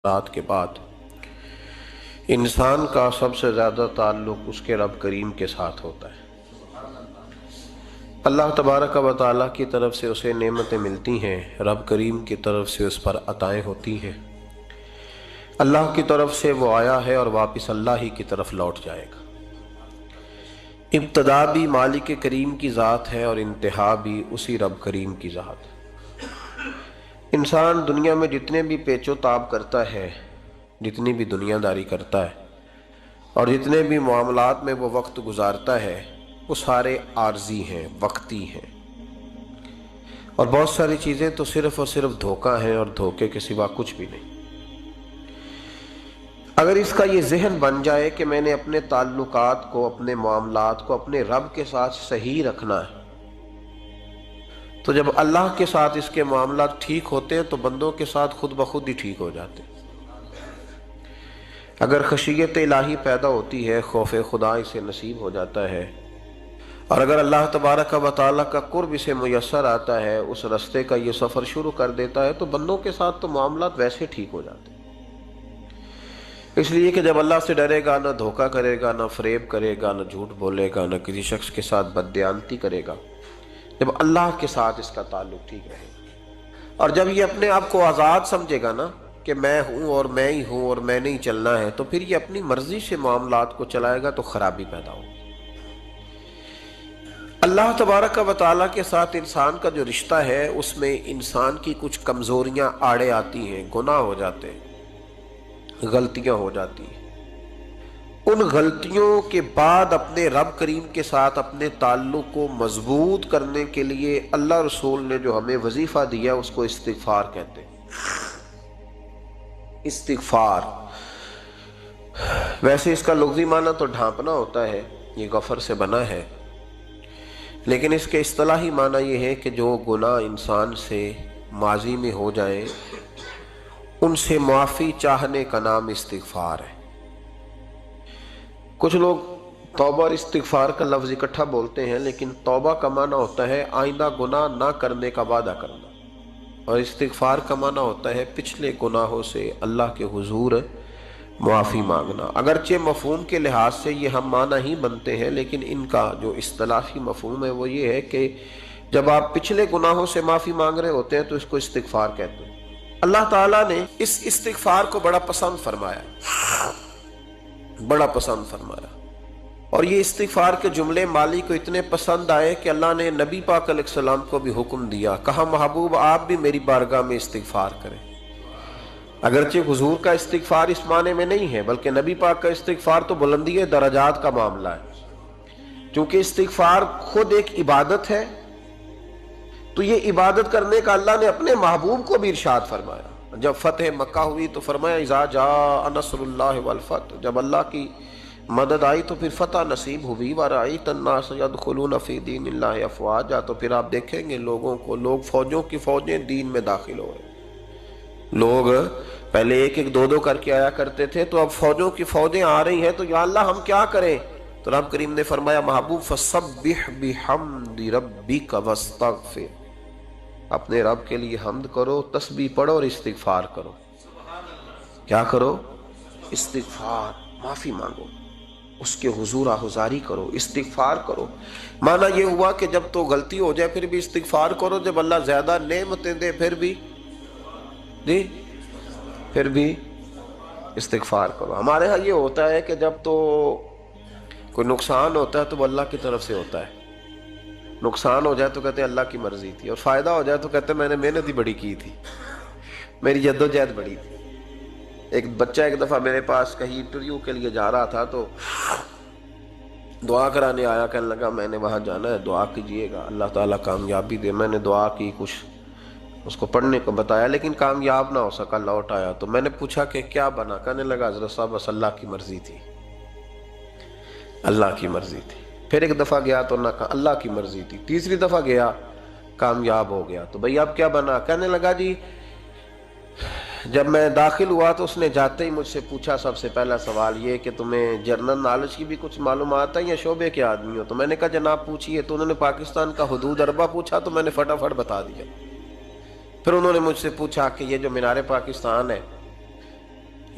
رات کے بعد انسان کا سب سے زیادہ تعلق اس کے رب کریم کے ساتھ ہوتا ہے۔ اللہ تبارک و تعالیٰ کی طرف سے اسے نعمتیں ملتی ہیں، رب کریم کی طرف سے اس پر عطائیں ہوتی ہیں۔ اللہ کی طرف سے وہ آیا ہے اور واپس اللہ ہی کی طرف لوٹ جائے گا۔ ابتدا بھی مالک کریم کی ذات ہے اور انتہا بھی اسی رب کریم کی ذات ہے۔ انسان دنیا میں جتنے بھی پیچ و تاب کرتا ہے، جتنی بھی دنیا داری کرتا ہے اور جتنے بھی معاملات میں وہ وقت گزارتا ہے، وہ سارے عارضی ہیں، وقتی ہیں، اور بہت ساری چیزیں تو صرف اور صرف دھوکہ ہیں اور دھوکے کے سوا کچھ بھی نہیں۔ اگر اس کا یہ ذہن بن جائے کہ میں نے اپنے تعلقات کو، اپنے معاملات کو اپنے رب کے ساتھ صحیح رکھنا ہے، تو جب اللہ کے ساتھ اس کے معاملات ٹھیک ہوتے ہیں تو بندوں کے ساتھ خود بخود ہی ٹھیک ہو جاتے ہیں۔ اگر خشیت الہی پیدا ہوتی ہے، خوف خدا اسے نصیب ہو جاتا ہے، اور اگر اللہ تبارک و تعالیٰ کا قرب اسے میسر آتا ہے، اس رستے کا یہ سفر شروع کر دیتا ہے، تو بندوں کے ساتھ تو معاملات ویسے ٹھیک ہو جاتے ہیں۔ اس لیے کہ جب اللہ سے ڈرے گا، نہ دھوکہ کرے گا، نہ فریب کرے گا، نہ جھوٹ بولے گا، نہ کسی شخص کے ساتھ بددیانتی کرے گا، جب اللہ کے ساتھ اس کا تعلق ٹھیک رہے گا، اور جب یہ اپنے آپ کو آزاد سمجھے گا نا کہ میں ہوں اور میں ہی ہوں اور میں نہیں چلنا ہے، تو پھر یہ اپنی مرضی سے معاملات کو چلائے گا تو خرابی پیدا ہوگی۔ اللہ تبارک و تعالیٰ کے ساتھ انسان کا جو رشتہ ہے، اس میں انسان کی کچھ کمزوریاں آڑے آتی ہیں، گناہ ہو جاتے ہیں، غلطیاں ہو جاتی ہیں۔ ان غلطیوں کے بعد اپنے رب کریم کے ساتھ اپنے تعلق کو مضبوط کرنے کے لیے اللہ رسول نے جو ہمیں وظیفہ دیا اس کو استغفار کہتے ہیں۔ استغفار ویسے اس کا لفظی معنی تو ڈھانپنا ہوتا ہے، یہ غفر سے بنا ہے، لیکن اس کے اصطلاحی معنی یہ ہے کہ جو گناہ انسان سے ماضی میں ہو جائیں ان سے معافی چاہنے کا نام استغفار ہے۔ کچھ لوگ توبہ اور استغفار کا لفظ اکٹھا بولتے ہیں، لیکن توبہ کا معنی ہوتا ہے آئندہ گناہ نہ کرنے کا وعدہ کرنا، اور استغفار کا معنی ہوتا ہے پچھلے گناہوں سے اللہ کے حضور معافی مانگنا۔ اگرچہ مفہوم کے لحاظ سے یہ ہم معنی ہی بنتے ہیں، لیکن ان کا جو اصطلاحی مفہوم ہے وہ یہ ہے کہ جب آپ پچھلے گناہوں سے معافی مانگ رہے ہوتے ہیں تو اس کو استغفار کہتے ہیں۔ اللہ تعالیٰ نے اس استغفار کو بڑا پسند فرمایا، بڑا پسند فرمایا، اور یہ استغفار کے جملے مالی کو اتنے پسند آئے کہ اللہ نے نبی پاک علیہ السلام کو بھی حکم دیا، کہا محبوب آپ بھی میری بارگاہ میں استغفار کریں۔ اگرچہ حضور کا استغفار اس معنی میں نہیں ہے، بلکہ نبی پاک کا استغفار تو بلندی درجات کا معاملہ ہے۔ چونکہ استغفار خود ایک عبادت ہے، تو یہ عبادت کرنے کا اللہ نے اپنے محبوب کو بھی ارشاد فرمایا۔ جب فتح مکہ ہوئی تو فرمایا اذا جاء نصر اللہ والفتح، جب اللہ کی مدد آئی تو پھر فتح نصیب ہوئی، وَرَأَيْتَ النَّاسَ يَدْخُلُونَ فِي دِينِ اللَّهِ أَفْوَاجًا، تو پھر آپ دیکھیں گے لوگوں کو، لوگ فوجوں کی فوجیں دین میں داخل ہو رہے ہیں۔ لوگ پہلے ایک ایک دو دو کر کے آیا کرتے تھے، تو اب فوجوں کی فوجیں آ رہی ہیں، تو یا اللہ ہم کیا کریں؟ تو رب کریم نے فرمایا محبوب فَسَبِّحْ بِحَمْدِ رَبِّكَ وَاسْتَغْفِرْ، اپنے رب کے لیے حمد کرو، تسبیح پڑھو اور استغفار کرو۔ کیا کرو؟ استغفار، معافی مانگو، اس کے حضور آہذاری کرو، استغفار کرو۔ معنی یہ ہوا کہ جب تو غلطی ہو جائے پھر بھی استغفار کرو، جب اللہ زیادہ نعمتیں دے پھر بھی استغفار کرو۔ ہمارے ہاں یہ ہوتا ہے کہ جب تو کوئی نقصان ہوتا ہے تو وہ اللہ کی طرف سے ہوتا ہے، نقصان ہو جائے تو کہتے ہیں اللہ کی مرضی تھی، اور فائدہ ہو جائے تو کہتے ہیں میں نے محنت ہی بڑی کی تھی، میری جدوجہد بڑی تھی۔ ایک بچہ ایک دفعہ میرے پاس کہیں انٹرویو کے لیے جا رہا تھا، تو دعا کرانے آیا، کہنے لگا میں نے وہاں جانا ہے، دعا کیجئے گا اللہ تعالیٰ کامیابی دے۔ میں نے دعا کی، کچھ اس کو پڑھنے کو بتایا، لیکن کامیاب نہ ہو سکا، لوٹ آیا۔ تو میں نے پوچھا کہ کیا بنا؟ کہنے لگا حضرت صاحب بس اللہ کی مرضی تھی، اللہ کی مرضی تھی۔ پھر ایک دفعہ گیا تو نہ کہا اللہ کی مرضی تھی، تیسری دفعہ گیا کامیاب ہو گیا۔ تو بھئی اب کیا بنا؟ کہنے لگا جی جب میں داخل ہوا تو اس نے جاتے ہی مجھ سے پوچھا سب سے پہلا سوال یہ کہ تمہیں جنرل نالج کی بھی کچھ معلومات ہے یا شعبے کے آدمی ہو؟ تو میں نے کہا جناب پوچھیے۔ تو انہوں نے پاکستان کا حدود اربہ پوچھا تو میں نے فٹافٹ بتا دیا۔ پھر انہوں نے مجھ سے پوچھا کہ یہ جو مینار پاکستان ہے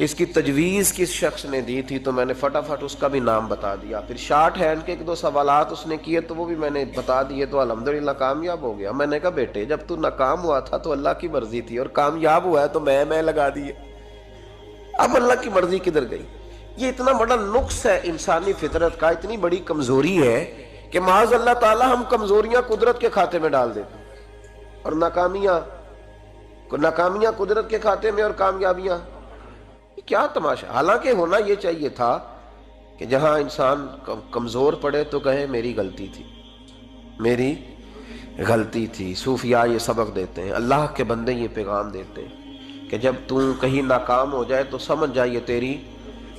اس کی تجویز کس شخص نے دی تھی تو میں نے فٹافٹ اس کا بھی نام بتا دیا. پھر شارٹ ہینڈ کے ایک دو سوالات اس نے کیے تو وہ بھی میں نے بتا دیے تو الحمدللہ کامیاب ہو گیا. میں نے کہا بیٹے جب تو ناکام ہوا تھا تو اللہ کی مرضی تھی اور کامیاب ہوا ہے تو میں لگا دیے. اب اللہ کی مرضی کدھر گئی؟ یہ اتنا بڑا نقص ہے انسانی فطرت کا، اتنی بڑی کمزوری ہے کہ معاذ اللہ تعالی ہم کمزوریاں قدرت کے کھاتے میں ڈال دیتے ہیں اور ناکامیاں قدرت کے کھاتے میں اور کامیابیاں. کیا تماشا! حالانکہ ہونا یہ چاہیے تھا کہ جہاں انسان کمزور پڑے تو کہے میری غلطی تھی، میری غلطی تھی. صوفیاء یہ سبق دیتے ہیں، اللہ کے بندے یہ پیغام دیتے ہیں کہ جب تو کہیں ناکام ہو جائے تو سمجھ جائے یہ تیری،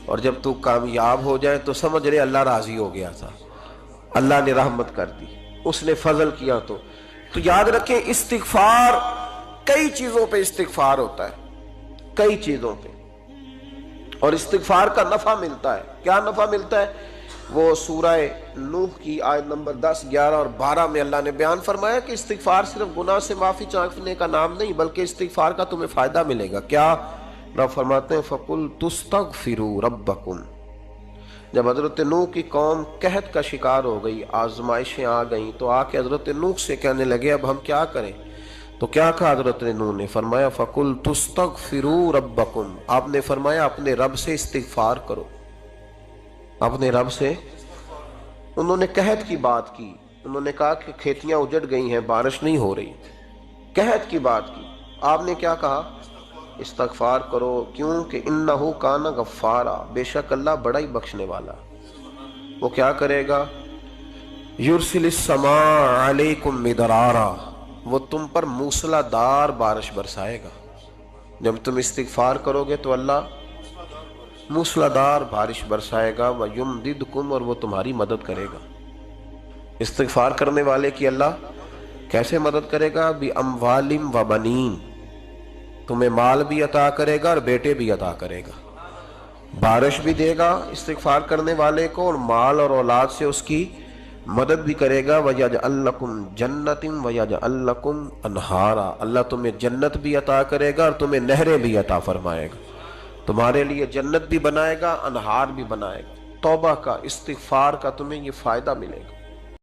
اور جب تو کامیاب ہو جائے تو سمجھ رہے اللہ راضی ہو گیا تھا، اللہ نے رحمت کر دی، اس نے فضل کیا. تو یاد رکھیں استغفار، کئی چیزوں پہ استغفار ہوتا ہے، کئی چیزوں پہ، اور استغفار کا نفع ملتا ہے. کیا نفع ملتا ہے؟ وہ سورہ نوح کی آیت نمبر 10، 11 اور 12 میں اللہ نے بیان فرمایا کہ استغفار صرف گناہ سے معافی چاہنے کا نام نہیں بلکہ استغفار کا تمہیں فائدہ ملے گا. کیا؟ رب فرماتے ہیں فَقُلْتُ اسْتَغْفِرُوا رَبَّكُمْ. جب حضرت نوح کی قوم قحط کا شکار ہو گئی، آزمائشیں آ گئیں، تو آ کے حضرت نوح سے کہنے لگے اب ہم کیا کریں؟ تو کیا کہا حضرت نوح نے؟ فرمایا فَقُلْتُ اسْتَغْفِرُوا رَبَّكُمْ. آپ نے فرمایا اپنے رب سے استغفار کرو، اپنے رب سے. انہوں نے قحط کی بات کی، انہوں نے کہا کہ کھیتیاں اجڑ گئی ہیں، بارش نہیں ہو رہی، قحط کی بات کی. آپ نے کیا کہا؟ استغفار کرو. کیوں کہ انہو کان غفارا، بے شک اللہ بڑا ہی بخشنے والا. وہ کیا کرے گا؟ یرسل السماء علیکم مدرارا، وہ تم پر موسلا دار بارش برسائے گا. جب تم استغفار کرو گے تو اللہ موسلا دار بارش برسائے گا. وَيُمْدِدْكُمْ، اور وہ تمہاری مدد کرے گا. استغفار کرنے والے کی اللہ کیسے مدد کرے گا؟ بِأَمْوَالٍ وَبَنِينَ، تمہیں مال بھی عطا کرے گا اور بیٹے بھی عطا کرے گا. بارش بھی دے گا استغفار کرنے والے کو اور مال اور اولاد سے اس کی مدد بھی کرے گا. وَيَجْعَلْ لَكُمْ جَنَّةٍ وَيَجْعَلْ لَكُمْ أَنْهَارًا، اللہ تمہیں جنت بھی عطا کرے گا اور تمہیں نہریں بھی عطا فرمائے گا. تمہارے لیے جنت بھی بنائے گا، انہار بھی بنائے گا. توبہ کا، استغفار کا تمہیں یہ فائدہ ملے گا.